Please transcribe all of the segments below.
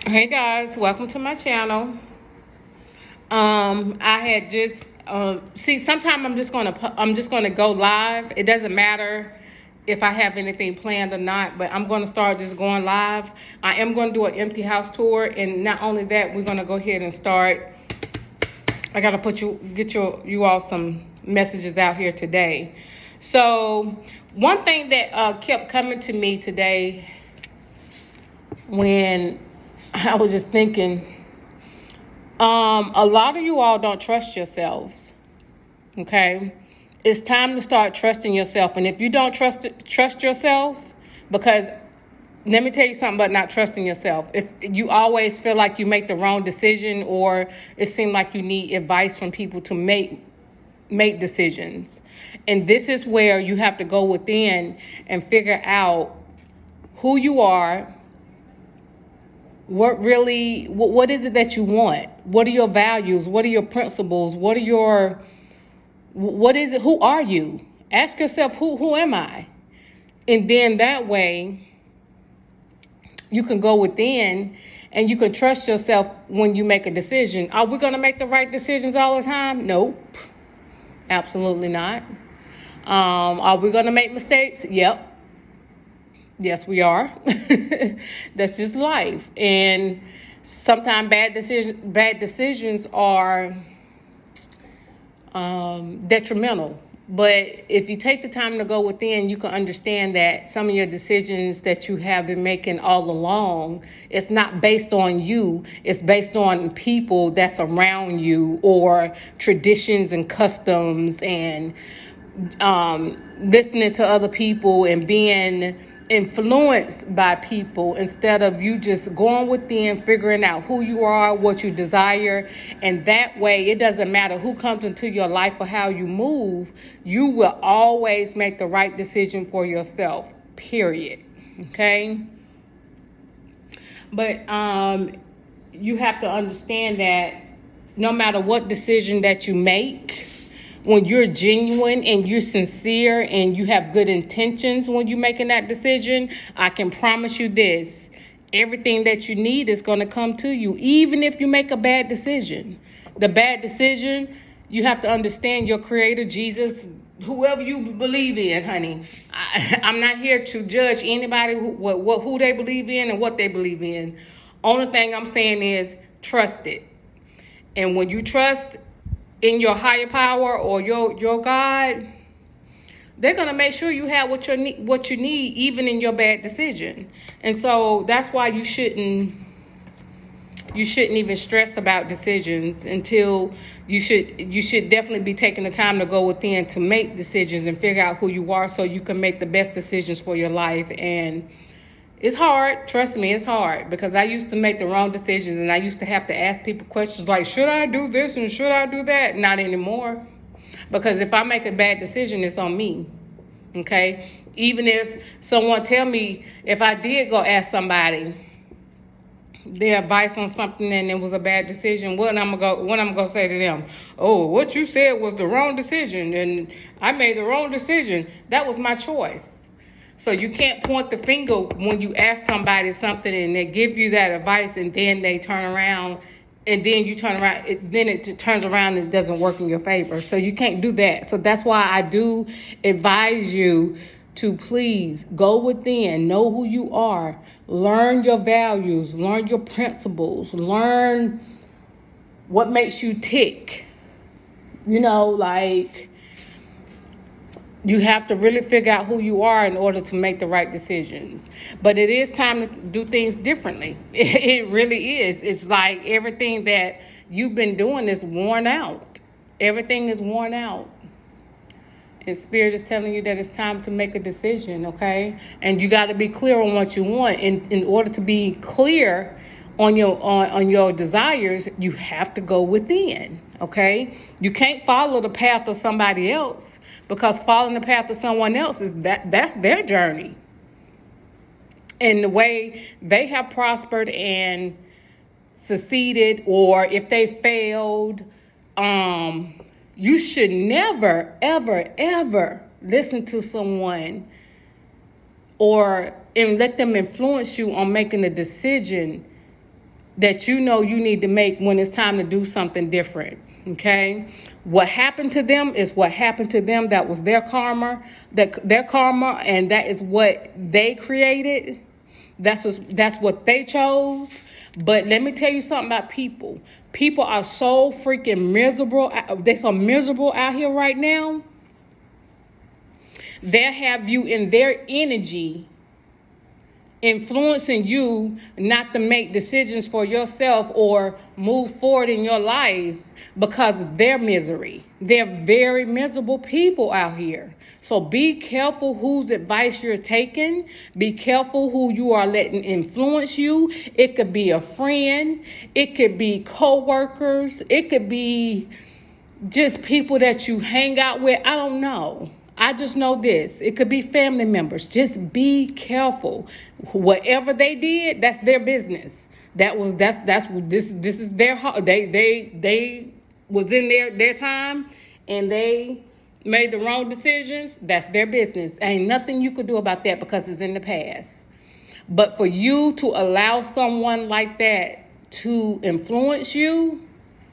Hey guys, welcome to my channel. I had just see. Sometimes I'm just gonna go live. It doesn't matter if I have anything planned or not, but I'm gonna start just going live. I am gonna do an empty house tour, and not only that, we're gonna go ahead and start. I gotta get you all some messages out here today. So one thing that kept coming to me today when I was just thinking. A lot of you all don't trust yourselves. Okay, it's time to start trusting yourself. And if you don't trust yourself, because let me tell you something about not trusting yourself. If you always feel like you make the wrong decision, or it seems like you need advice from people to make decisions, and this is where you have to go within and figure out who you are. What is it that you want? What are your values? What are your principles? What is it? Who are you? Ask yourself, who am I? And then that way you can go within and you can trust yourself when you make a decision. Are we going to make the right decisions all the time? Nope. Absolutely not. Are we going to make mistakes? Yep. Yes, we are. That's just life. And sometimes bad decisions are detrimental. But if you take the time to go within, you can understand that some of your decisions that you have been making all along, it's not based on you. It's based on people that's around you, or traditions and customs, and listening to other people and being influenced by people, instead of you just going within, figuring out who you are, what you desire. And that way, it doesn't matter who comes into your life or how you move, you will always make the right decision for yourself, period. Okay? But you have to understand that no matter what decision that you make, when you're genuine and you're sincere and you have good intentions when you're making that decision, I can promise you this: everything that you need is going to come to you, even if you make a bad decision. The bad decision, you have to understand your creator, Jesus, whoever you believe in, honey. I'm not here to judge anybody who they believe in and what they believe in. Only thing I'm saying is trust it. And when you trust in your higher power or your God, they're gonna make sure you have what you need, even in your bad decision. And so that's why you shouldn't even stress about decisions until you should definitely be taking the time to go within to make decisions and figure out who you are, so you can make the best decisions for your life. And it's hard. Trust me, it's hard, because I used to make the wrong decisions, and I used to have to ask people questions like, should I do this and should I do that? Not anymore. Because if I make a bad decision, it's on me. Okay? Even if someone tell me, if I did go ask somebody their advice on something and it was a bad decision, what I'm gonna say to them? Oh, what you said was the wrong decision, and I made the wrong decision. That was my choice. So you can't point the finger when you ask somebody something and they give you that advice, and then they turn around, and then you turn around, then it turns around and it doesn't work in your favor. So you can't do that. So that's why I do advise you to please go within, know who you are, learn your values, learn your principles, learn what makes you tick. Like, you have to really figure out who you are in order to make the right decisions. But it is time to do things differently. It really is. It's like everything that you've been doing is worn out. Everything is worn out. And Spirit is telling you that it's time to make a decision, okay? And you got to be clear on what you want. In order to be clear on your desires, you have to go within, okay? You can't follow the path of somebody else, because following the path of someone else that's their journey. And the way they have prospered and succeeded, or if they failed, you should never, ever, ever listen to someone and let them influence you on making a decision that you know you need to make when it's time to do something different. Okay? What happened to them is what happened to them. That was their karma, their karma, and that is what they created. That's what they chose. But let me tell you something about people. People are so freaking miserable. They're so miserable out here right now. They'll have you in their energy influencing you not to make decisions for yourself or move forward in your life because of their misery. They're very miserable people out here. So be careful whose advice you're taking. Be careful who you are letting influence you. It could be a friend. It could be co-workers. It could be just people that you hang out with. I don't know. I just know this. It could be family members. Just be careful. Whatever they did, that's their business. This is their they was in their time and they made the wrong decisions. That's their business. Ain't nothing you could do about that because it's in the past. But for you to allow someone like that to influence you,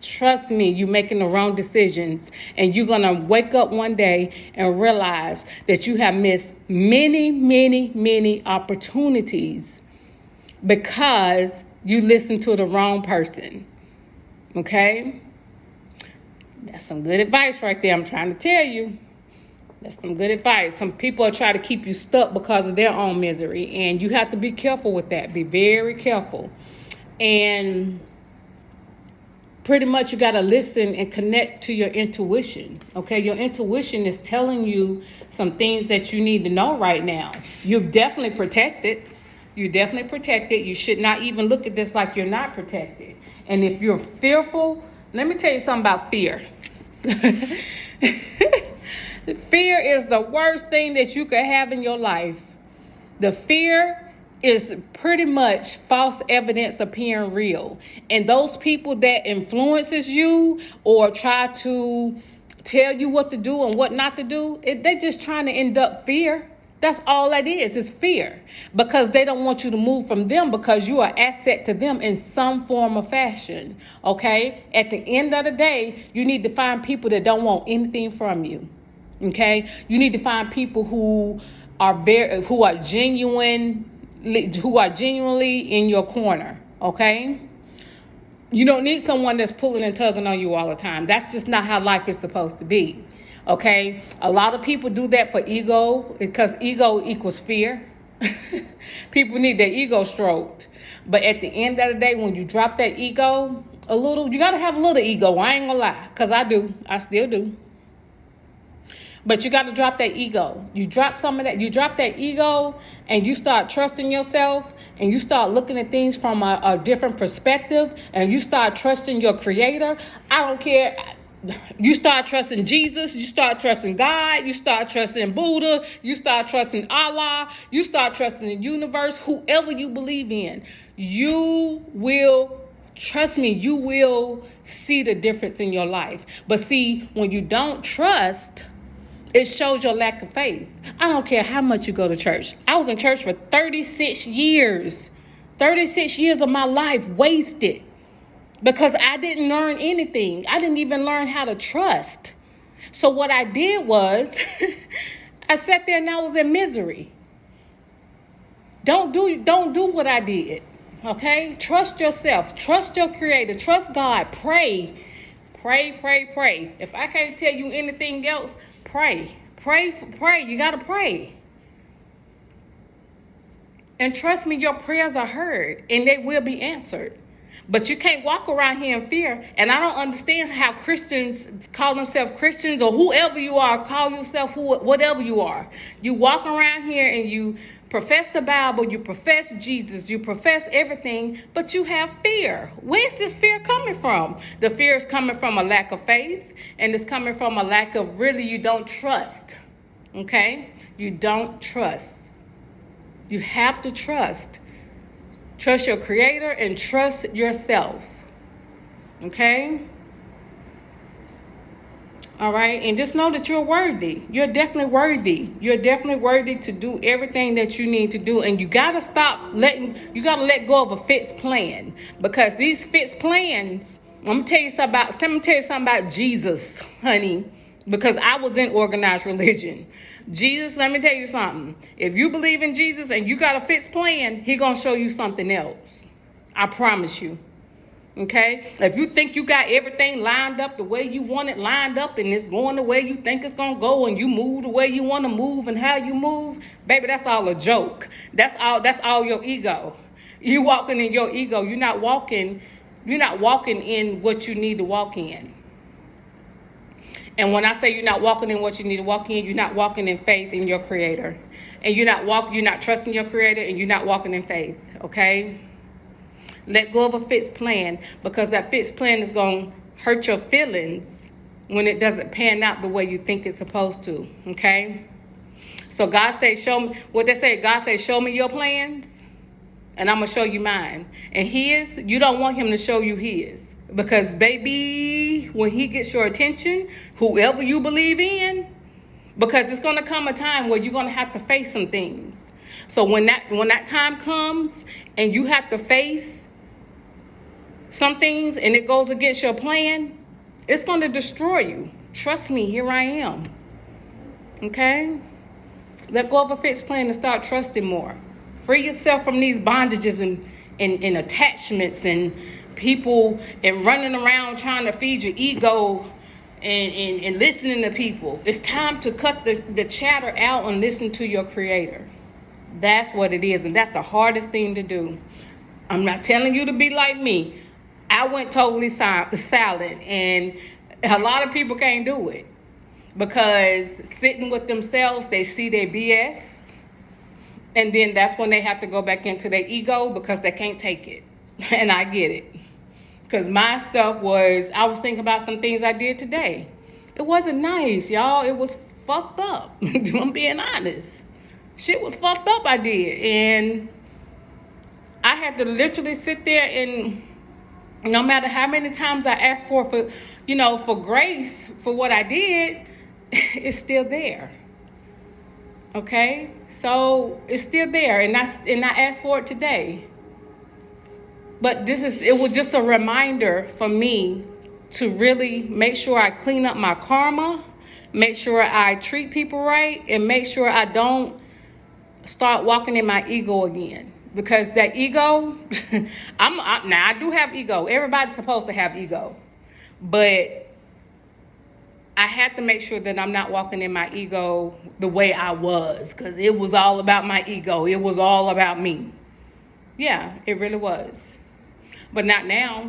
trust me, you're making the wrong decisions, and you're going to wake up one day and realize that you have missed many, many, many opportunities because you listened to the wrong person. Okay? That's some good advice right there. I'm trying to tell you. That's some good advice. Some people are trying to keep you stuck because of their own misery, and you have to be careful with that. Be very careful. And pretty much you got to listen and connect to your intuition. Okay, your intuition is telling you some things that you need to know right now. You're definitely protected. You're definitely protected. You should not even look at this like you're not protected. And if you're fearful, let me tell you something about fear. Fear is the worst thing that you could have in your life. The fear is pretty much false evidence appearing real. And those people that influences you or try to tell you what to do and what not to do, they're just trying to induct fear. That's all that is fear. Because they don't want you to move from them because you are an asset to them in some form or fashion. Okay? At the end of the day, you need to find people that don't want anything from you. Okay? You need to find people who are genuinely in your corner, okay? You don't need someone that's pulling and tugging on you all the time. That's just not how life is supposed to be, okay? A lot of people do that for ego because ego equals fear. People need their ego stroked. But at the end of the day, when you drop that ego a little, you got to have a little ego. I ain't gonna lie, because I do. I still do. But you got to drop that ego. You drop some of that. You drop that ego and you start trusting yourself and you start looking at things from a different perspective and you start trusting your creator. I don't care. You start trusting Jesus. You start trusting God. You start trusting Buddha. You start trusting Allah. You start trusting the universe, whoever you believe in. You will, trust me, you will see the difference in your life. But see, when you don't trust, it shows your lack of faith. I don't care how much you go to church. I was in church for 36 years. 36 years of my life wasted because I didn't learn anything. I didn't even learn how to trust. So what I did was I sat there and I was in misery. Don't do what I did. Okay? Trust yourself. Trust your creator. Trust God. Pray. Pray, pray, pray. If I can't tell you anything else, pray. Pray. You got to pray. And trust me, your prayers are heard and they will be answered. But you can't walk around here in fear. And I don't understand how Christians call themselves Christians or whoever you are, call yourself whatever you are. You walk around here and you profess the Bible, you profess Jesus, you profess everything, but you have fear. Where's this fear coming from? The fear is coming from a lack of faith, and it's coming from a lack of really you don't trust. Okay? You don't trust. You have to trust. Trust your creator and trust yourself. Okay? All right, and just know that you're worthy. You're definitely worthy. You're definitely worthy to do everything that you need to do. And you gotta you gotta let go of a fixed plan. Because these fixed plans, let me tell you something about Jesus, honey. Because I was in organized religion. Jesus, let me tell you something. If you believe in Jesus and you got a fixed plan, he gonna show you something else. I promise you. Okay, if you think you got everything lined up the way you want it lined up and it's going the way you think it's gonna go and you move the way you want to move and how you move, baby, that's all a joke. That's all your ego. You walking in your ego. You're not walking in what you need to walk in. And when I say you're not walking in what you need to walk in, you're not walking in faith in your creator. And you're not trusting your creator, and you're not walking in faith, okay? Let go of a fixed plan, because that fixed plan is going to hurt your feelings when it doesn't pan out the way you think it's supposed to, okay? So God says, show me, what they say, God says, show me your plans, and I'm going to show you mine. And his, you don't want him to show you his. Because, baby, when he gets your attention, whoever you believe in, because it's going to come a time where you're going to have to face some things. So when that time comes and you have to face some things and it goes against your plan, it's going to destroy you. Trust me, here I am. Okay? Let go of a fixed plan and start trusting more. Free yourself from these bondages and attachments and people and running around trying to feed your ego and listening to people. It's time to cut the chatter out and listen to your creator. That's what it is, and that's the hardest thing to do. I'm not telling you to be like me. I went totally silent, and a lot of people can't do it because sitting with themselves, they see their BS, and then that's when they have to go back into their ego because they can't take it. And I get it, because my stuff I was thinking about some things I did today. It wasn't nice, y'all. It was fucked up. I'm being honest. Shit was fucked up I did, and I had to literally sit there and no matter how many times I asked for grace for what I did, it's still there. Okay? So it's still there, and I asked for it today. But it was just a reminder for me to really make sure I clean up my karma, make sure I treat people right, and make sure I don't start walking in my ego again. Because that ego, now I do have ego. Everybody's supposed to have ego. But I have to make sure that I'm not walking in my ego the way I was. Because it was all about my ego. It was all about me. Yeah, it really was. But not now.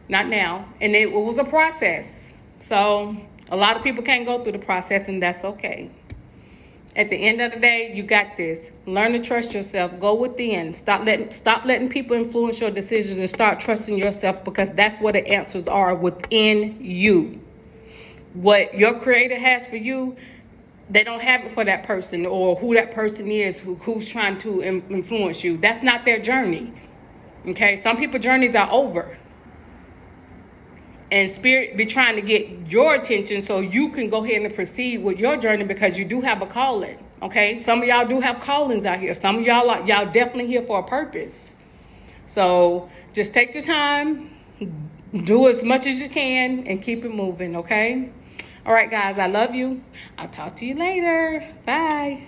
Not now. And it was a process. So a lot of people can't go through the process, and that's okay. At the end of the day, you got this. Learn to trust yourself. Go within. Stop letting people influence your decisions and start trusting yourself, because that's where the answers are, within you. What your creator has for you, they don't have it for that person or who that person is who's trying to influence you. That's not their journey. Okay? Some people's journeys are over. And spirit be trying to get your attention so you can go ahead and proceed with your journey, because you do have a calling. Okay, some of y'all do have callings out here. Some of y'all definitely here for a purpose. So just take your time, do as much as you can, and keep it moving. Okay. All right, guys. I love you. I'll talk to you later. Bye.